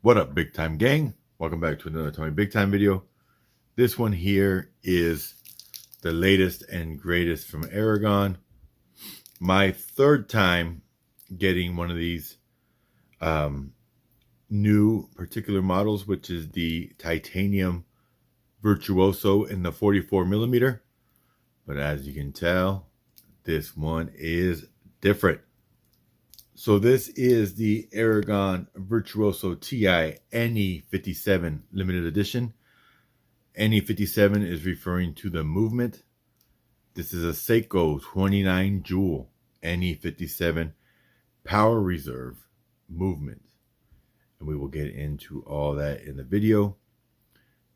What up, big time gang? Welcome back to another Tommy Big Time video. This one here is the latest and greatest from Aragon. My third time getting one of these new particular models, which is the titanium Virtuoso in the 44mm. But as you can tell, this one is different. So this is the Aragon Virtuoso Ti NE57 limited edition. NE57 is referring to the movement. This is a Seiko 29 jewel NE57 power reserve movement. And we will get into all that in the video.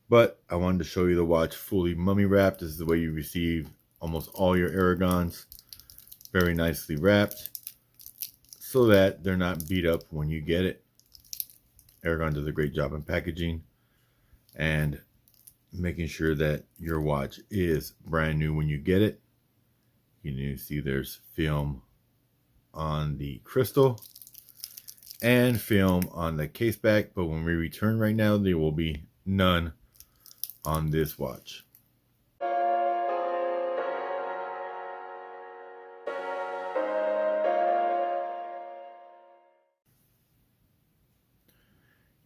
But I wanted to show you the watch fully mummy wrapped. This is the way you receive almost all your Aragons. Very nicely wrapped, so that they're not beat up when you get it. Aragon does a great job in packaging and making sure that your watch is brand new when you get it. You can see there's film on the crystal and film on the case back, but when we return right now, there will be none on this watch.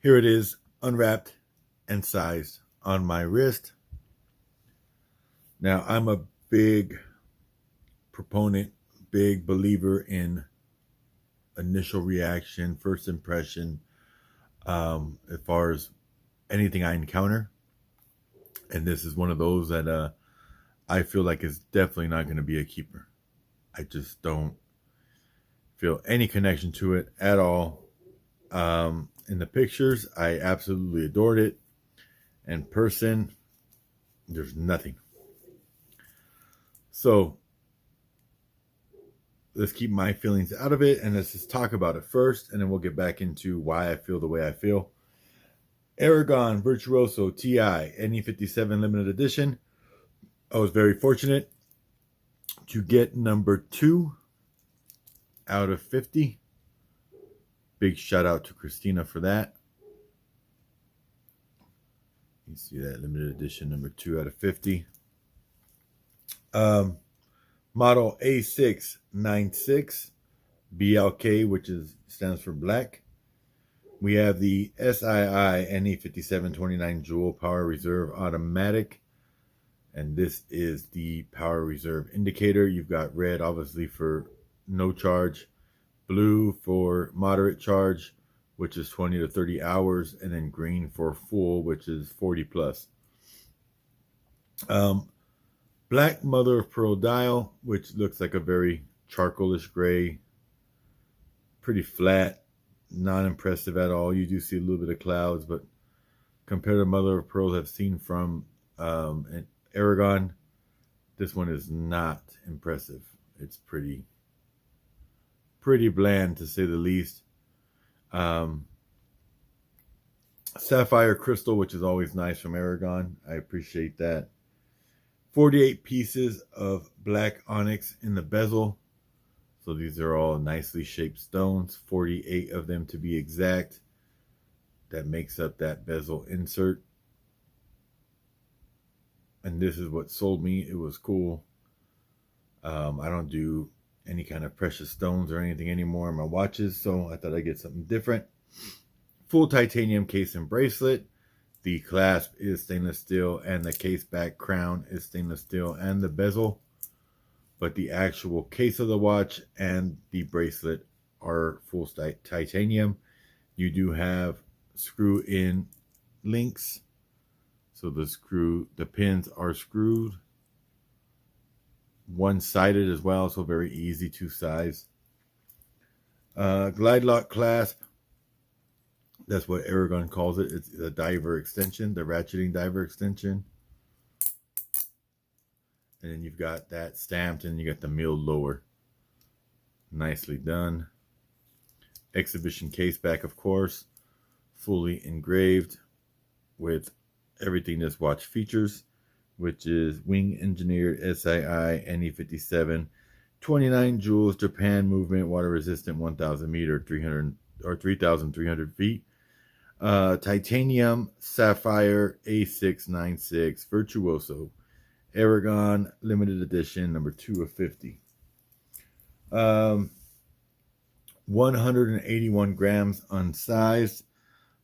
Here it is, unwrapped and sized on my wrist. Now, I'm a big proponent, big believer in initial reaction, first impression, as far as anything I encounter. And this is one of those that I feel like is definitely not going to be a keeper. I just don't feel any connection to it at all. In the pictures, I absolutely adored it. In person, there's nothing. So let's keep my feelings out of it and let's just talk about it first, and then we'll get back into why I feel the way I feel. Aragon Virtuoso Ti NE57 limited edition. I was very fortunate to get number 2 out of 50. Big shout out to Christina for that. You see that limited edition number 2 out of 50. Model A696 BLK, which stands for black. We have the SII NE57 29 jewel power reserve automatic, and this is the power reserve indicator. You've got red obviously for no charge, blue for moderate charge, which is 20 to 30 hours, and then green for full, which is 40 plus. Black mother of pearl dial, which looks like a very charcoalish gray, pretty flat, not impressive at all. You do see a little bit of clouds, but compared to mother of pearls I've seen from an Aragon, this one is not impressive. It's pretty bland, to say the least. Sapphire crystal, which is always nice from Aragon. I appreciate that. 48 pieces of black onyx in the bezel. So these are all nicely shaped stones, 48 of them to be exact. That makes up that bezel insert. And this is what sold me. It was cool. I don't do any kind of precious stones or anything anymore in my watches, so I thought I'd get something different. Full titanium case and bracelet. The clasp is stainless steel, and the case back crown is stainless steel, and the bezel. But the actual case of the watch and the bracelet are full titanium. You do have screw-in links, so the pins are screwed. One-sided as well, so very easy to size. Glide lock clasp. That's what Aragon calls it. It's a diver extension, the ratcheting diver extension. And then you've got that stamped, and you got the milled lower. Nicely done. Exhibition case back, of course. Fully engraved with everything this watch features, which is wing engineered SII NE57 29 jewels Japan movement, water resistant, 1,000 meter, 300 or 3,300 feet. Titanium Sapphire A696 Virtuoso Aragon limited edition number 2 of 50. 181 grams unsized.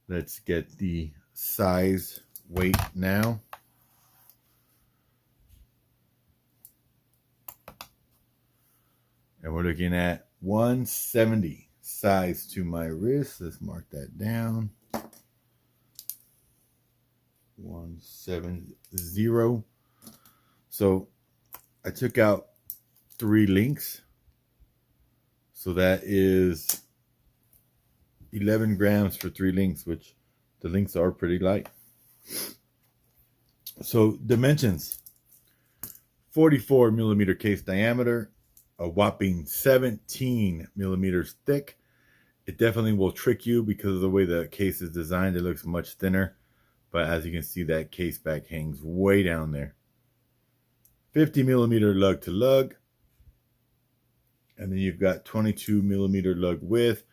Let's get the size weight now. And we're looking at 170 size to my wrist. Let's mark that down. 170. So I took out 3 links. So that is 11 grams for 3 links, which the links are pretty light. So dimensions: 44 millimeter case diameter, a whopping 17 millimeters thick. It definitely will trick you because of the way the case is designed. It looks much thinner, but as you can see, that case back hangs way down there. 50 millimeter lug to lug. And then you've got 22 millimeter lug width,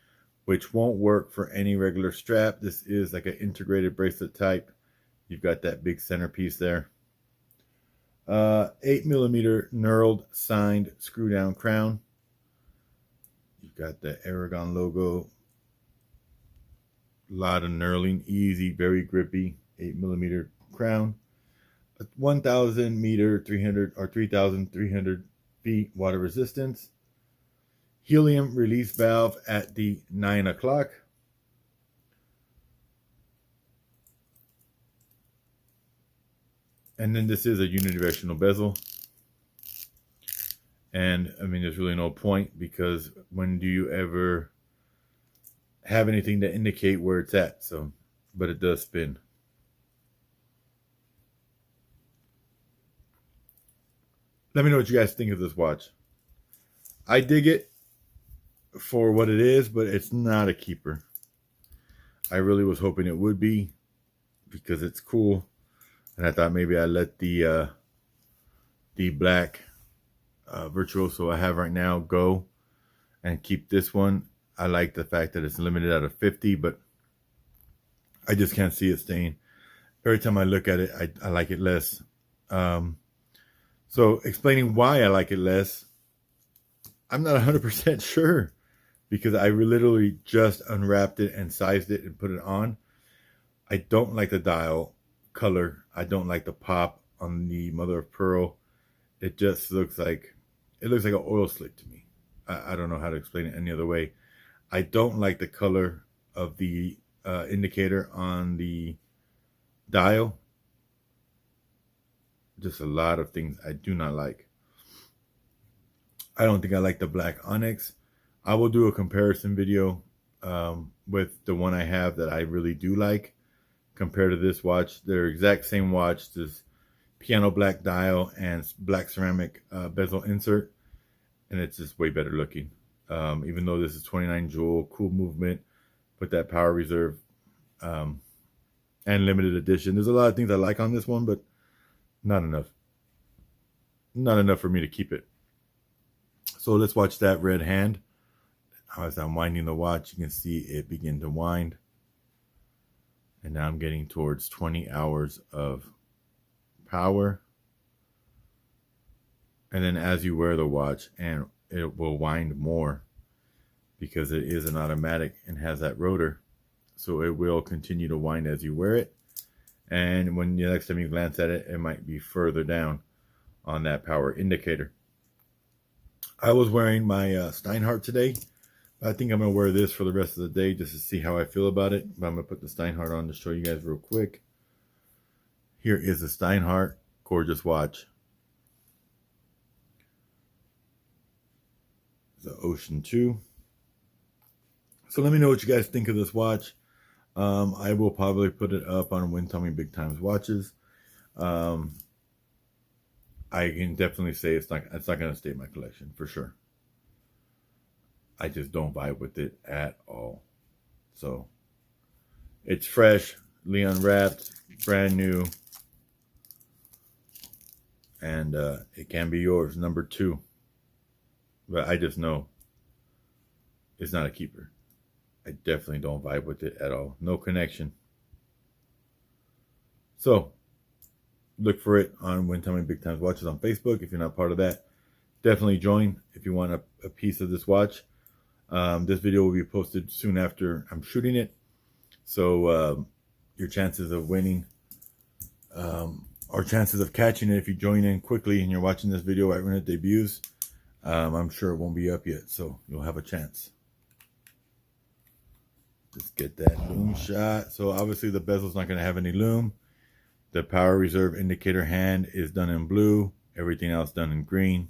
which won't work for any regular strap. This is like an integrated bracelet type. You've got that big centerpiece there. 8 millimeter knurled signed screw down crown. You've got the Aragon logo. A lot of knurling, easy, very grippy. 8 millimeter crown. 1,000 meter 300 or 3,300 feet water resistance. Helium release valve at the 9 o'clock. And then this is a unidirectional bezel. And I mean, there's really no point, because when do you ever have anything to indicate where it's at? So, but it does spin. Let me know what you guys think of this watch. I dig it for what it is, but it's not a keeper. I really was hoping it would be, because it's cool, and I thought maybe I'd let the black Virtuoso I have right now go and keep this one. I like the fact that it's limited out of 50, but I just can't see it staying. Every time I look at it, I like it less. So explaining why I like it less, I'm not 100% sure, because I literally just unwrapped it and sized it and put it on. I don't like the dial color. I don't like the pop on the mother of pearl. It just looks like, it looks like an oil slick to me. I don't know how to explain it any other way. I don't like the color of the indicator on the dial. Just a lot of things I do not like. I don't think I like the black Onyx. I will do a comparison video with the one I have that I really do like compared to this watch. They're exact same watch, this piano black dial and black ceramic bezel insert, and it's just way better looking. Even though this is 29 jewel, cool movement, put that power reserve, and limited edition. There's a lot of things I like on this one, but not enough. Not enough for me to keep it. So let's watch that red hand. As I'm winding the watch, you can see it begin to wind. And now I'm getting towards 20 hours of power. And then as you wear the watch, and it will wind more because it is an automatic and has that rotor. So it will continue to wind as you wear it. And when the next time you glance at it, it might be further down on that power indicator. I was wearing my Steinhardt today. I think I'm going to wear this for the rest of the day just to see how I feel about it. But I'm going to put the Steinhardt on to show you guys real quick. Here is the Steinhardt. Gorgeous watch. The Ocean 2. So let me know what you guys think of this watch. I will probably put it up on Win Tommy Big Time's watches. I can definitely say it's not going to stay in my collection for sure. I just don't vibe with it at all. So it's fresh, unwrapped, brand new, and it can be yours, number 2. But I just know it's not a keeper. I definitely don't vibe with it at all. No connection. So look for it on When Tommy Big Times Watches on Facebook. If you're not part of that, definitely join if you want a piece of this watch. This video will be posted soon after I'm shooting it. So your chances of winning or chances of catching it if you join in quickly and you're watching this video right when it debuts, I'm sure it won't be up yet, so you'll have a chance. Just get that lume shot. So obviously the bezel's not going to have any lume. The power reserve indicator hand is done in blue. Everything else done in green.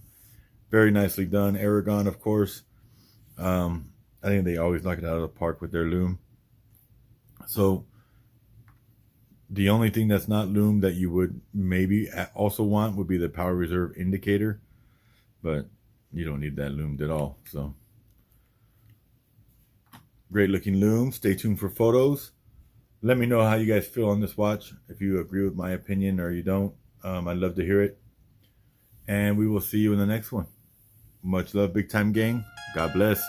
Very nicely done. Aragon, of course. I think they always knock it out of the park with their lume. So the only thing that's not lume that you would maybe also want would be the power reserve indicator. But you don't need that lumed at all. So great looking lume. Stay tuned for photos. Let me know how you guys feel on this watch. If you agree with my opinion or you don't, I'd love to hear it. And we will see you in the next one. Much love, big time gang. God bless.